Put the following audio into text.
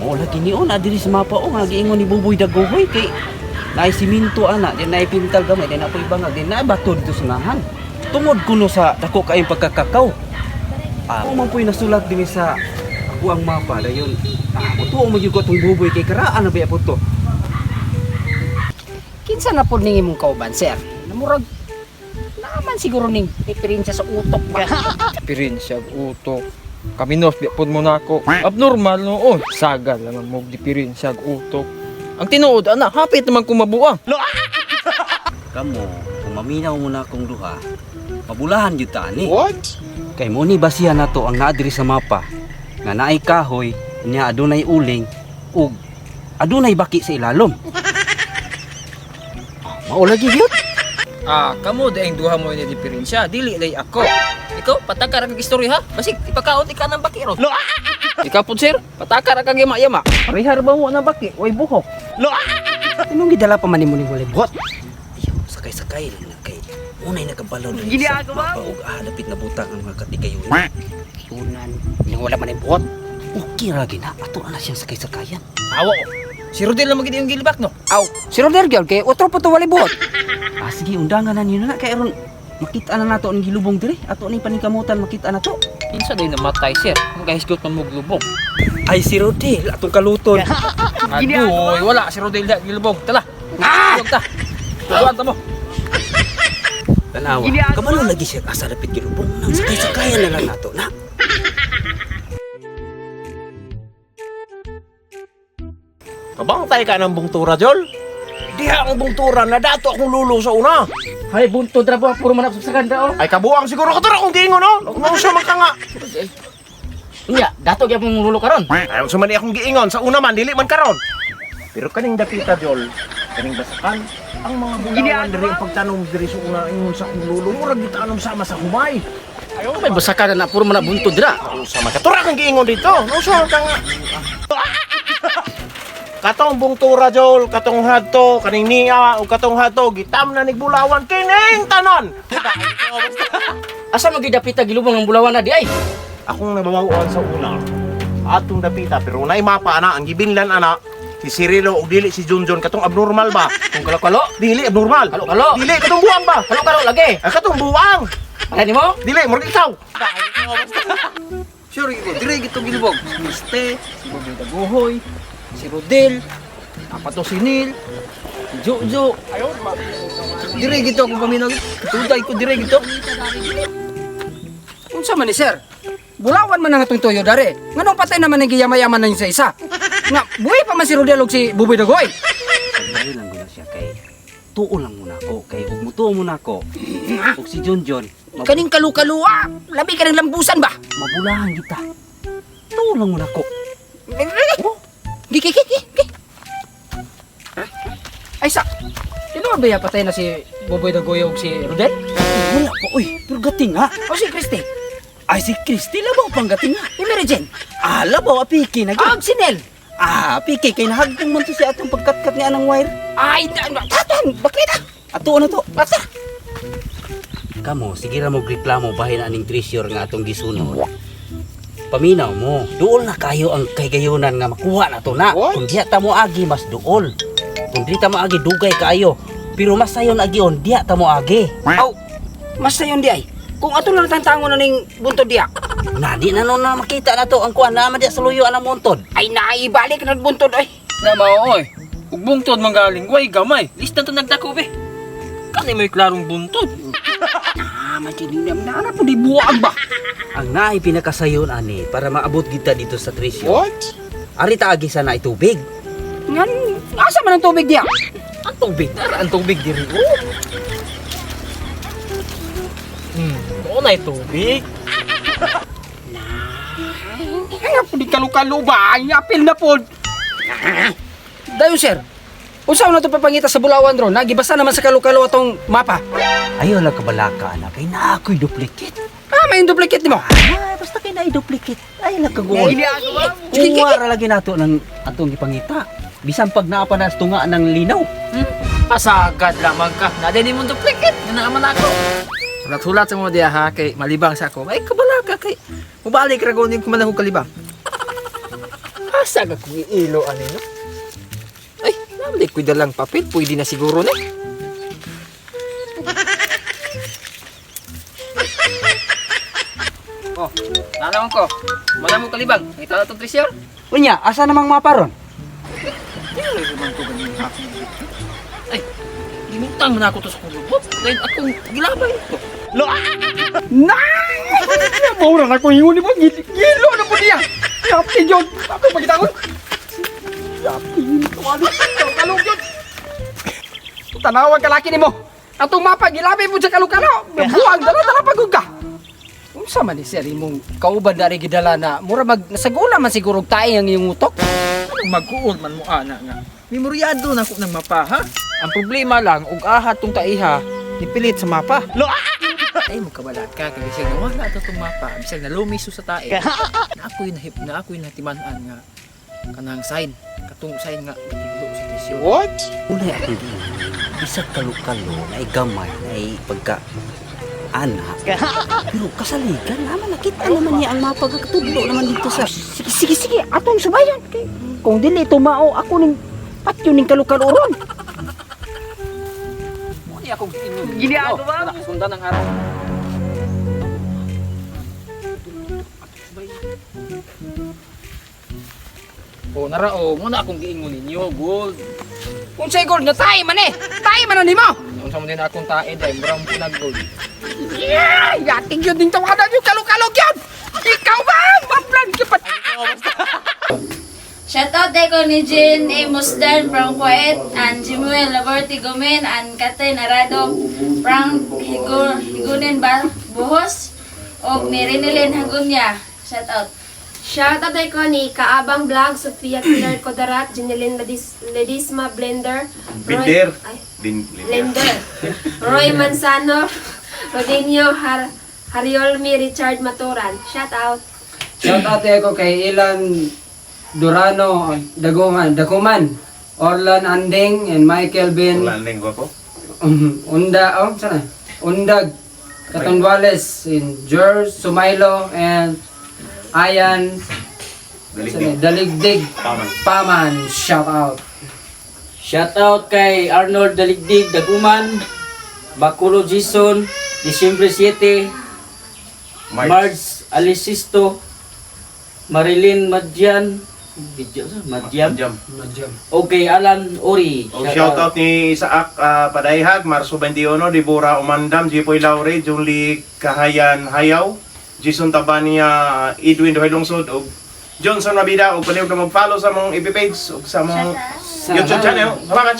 Mo lagi ni on adiri sa mapa o nga giingon ni Buboy Daguhoy kay naay siminto ana din naay pintal gamay din apoy bangag din naay bato dito sa nahan. Tungod kuno sa dako kaayong pagkakakaw. Mo man po'y nasulat din sa ako ang mapa dayon. Mutuo mo gyud ko tong Buboy kay karaan na ba po to. Kinsa na po ning imong kauban, sir? Namurag naman siguro ning diferensya sa utok ba? Diferensya utok. Kaminos pud mo na ako. Abnormal no. Sagal naman mo diferensya utok. Ang tinuod ana, hapit naman ko mabuang. Kamo, kung maminaw mo na akong duha, mabulahan gyud ta ani. What? Kay mo ni basihan nato ang naa diri sa mapa nga naay kahoy nya adunay uling ug adunay baki sa ilalom. Mao lagi gyud. Kamo daing duha mo ni diferensya, dili lay ako. Ikaw patakar kag istorya ha. Basig ipakaon ka ng bakiro. Ikaw pud sir, patakar kag yama-yama. Parihar ba mo na baki? Way buhok. Anong gidala pa man nimo ning volleyball? Ayaw, sakay-sakay lang na kay unay nakabalaw diri sa mapa ug dapit na butang ang mga katigayon. Yunan, ning wala man ang buhot. Okay ra gina ato na siyang sakay-sakayan. Awa ko. Si Rodel na magid yung gilibak no. Aw, si Roder gyud kay utro po to volleyball. Sige undangan na niyo na kay aron makita na nato ang gilubong diri. Ato ning paningkamutan makita na to. Insa day namatay sir. Ang gahisgot man mo glubong. Ay si Rodel atong kaluton. Agoy, wala si Rodel da gilubong. Tala. Tugta. Tuguan ta mo. Tanawa. Kabalo lagi siya asa dapit gilubong nang sakay-sakayan na lang nato na. Kabangtay ka ng bungtura, Jol? Diha ang bungtura na dato akong lulo sa una. Hay bunto dra ba puro man sa kanda oh. Ay kabuang siguro ka akong gingon, no? Nung siya magkanga. Unya, dato gyud mong lulo karon. Ayaw sumani akong giingon. Sa una man, dili man karon. Pero kaning dapita, Jol, kaning basakan, ang mga bulawan diri ang pagtanom diri sa una ingon sa akong lulo, murag gitanom sama sa humay. Ayo may basaka na puro man bunto dra. Sama katura kang giingon dito. Nung siya magkanga. Katong bungtura, Jol, katong hadto, kaning niya, o katong hadto, gitam na nigbulawan, kining tanon! Asa mo gyud dapita gilubong ang bulawan na di ay? Akong nabawaan sa una, atong dapita, pero unay mapa, ana, ang gibinlan, ana, si Cirilo o dili si Junjun, katong abnormal ba? Kung kalo-kalo, Dili, abnormal. Kalo-kalo. Dili, katong buwang ba? kalo-kalo lagi. Katong buwang! Ano nimo? Dili, murag ikaw! Sure ko, dire gito gilubong. Si Miste, si Buboy Daguhoy, si Rodel, apato si Neil, si Jojo. Dire gito ako paminag. Tutay ko dire gito. Unsa man ni sir? Bulawan man ang atong tuyo dare. Nganong patay naman ang giyama-yaman na sa isa? Nga, buhay pa man si Rodel ug si Buboy Dagoy. Sandali lang guna siya kay tuo lang muna ako kay ug mutuo muna ako. Ug si Junjun Kaning kalu-kalua, labi ka ng lambusan ba? mabulahan kita. Tuo lang muna ako. Giki. Ay sa. Sino ba ya patay na si Buboy Dagoy ug si Rodel? Wala pa uy, pero gating ha. O si Christy? Ay si Christy labaw pang gating ha. Si Mary Jane? Labaw apiki na gyud. Ag si Nel? Apiki kay nahagtong man to siya atong pagkatkat ni anang wire. Ay, tatan, bakit na? Ato na to. Basta. Kamo, sige ra mo reklamo bahin aning treasure nga atong gisunod. Paminaw mo, duol na kayo ang kaygayonan nga makuha na to na. Kung diya ta mo agi, mas duol. Kung di ta mo agi, dugay kayo. Pero mas sayon agi on, diya ta mo agi. Aw, mas sayon di ay. Kung ato na tantangon na ning buntod diya. Na di na nun na makita na to ang kuha naman diya sa luyo ang montod. Ay, naibalik na buntod ay. Na mao oy. Ug bungtod manggaling way gamay. Listan to nagdako be. Kani may klarong buntod. Matinignan na po di buwag ba? Ang naay pinakasayon ani para maabot kita dito sa treasure. What? Ari ta agi sana itubig. Ngan, asa man ang tubig diya? Ang tubig, tara ang tubig diri. Oh. Oo na tubig. Ay, po di kalu-kalu ba? Ay, apil na po. Dayon sir, unsa na to papangita sa bulawan ron? Nagibasa naman sa kalu-kalu atong mapa. Ayaw lang kabalaka na kay na ako'y duplicate. May duplicate mo. Basta kay na duplicate. Ay lang kaguol. Sige, Kuwara lagi nato ng atong ipangita. Bisan pag naapa na tunga ng linaw. Pasagad lamang ka. Naday ni mo duplicate. Nga naaman ako. Sulat-sulat sa mo diya ha. Kay malibang sa ako. Ay, kabala ka kay. Mubalik ra ko hindi ko man ako kalibang. Asa ka kung iilo ano no? Ay, nabalik ko dalang papel. Pwede na siguro na. Oh, nalaman ko. Wala mo kalibang. Ito na itong treasure. Unya, asa namang maparon? Ay, limutang na ako to sa kulubot. Dahil akong gilabay ito. Nay! Maura na ko ingon ni mo. Gilo na po niya. Yapi yun. Ako magitangon. Yapi yun. Kalukalo yun. Tanawag ka laki ni mo. Atong mapa, gilabay mo sa kalukalo. Buwag, dala-dala pagod ka. Kung sa man ni sir, imong kauban na rin gidala na mura nasagula man siguro tayo ang iyong utok. Anong mag-uol man mo ana nga? Memoryado na ako ng mapa ha? Ang problema lang, ug ahat tong taiha, ipilit sa mapa. Ay mo kabalat ka kay siya nga wala to tong mapa. Bisag na lumiso sa tae. Na ako'y natiman-an nga kanang sign, katong sign nga ito sa tisyo. What? Ulay ako din. Bisag kalukalo na gamay na pagka anak. Pero kasaligan naman, nakita naman niya ang mapagkatudlo naman dito sa... Sige, atong subayan. Kung dili tumao ako ning patyo ning kalukaluron. Mo ni ako giingon. Giniado ba? Nakasundan ang araw. O nara o, mo na akong giingon ninyo, gold. Kung sa'y gold nga tayo man eh. Tayo man ni mo. Unsa mo din akong tae dahil brown pinag gold. Yeah! Yating yun din tawanan yung kalukalog yan. Ikaw ba? Maplan ka pa. Shoutout day ko ni Jean A. Musdan from Kuwait and Jimuel Laborti Gomen and Katay Narado from Higunin Buhos o ni Rinilin Hagunya. Shoutout. Shoutout ay ko ni Kaabang Vlog, Sofia Pilar Codarat, Jeneline Ledisma Blender, Blender, Roy Manzano, Rodinio Hariolmi, Richard Maturan. Shoutout. Shoutout ko kay Ilan Durano, Daguman, Orlan Anding, and Michael Bin. Wala nang ko. Undag, Katonduales, in George Sumailo, and Ayan, Daligdig, Paman, shout out. Shoutout kay Arnold Daligdig, Daguman, Bakulo Jason, Disyembre 7, Marge Alisisto, Marilyn Madyan, okay, Alan Ori. O shoutout ni Isaac Padayhag, Marso 21, Deborah Umandam, Jipoy Laure, Julie Kahayan Hayaw, Jason Tabania, Edwin Dohay Lungsod, o Johnson Mabida, o paliw na mag-follow sa mong FB page, o sa mong YouTube channel. Salamat!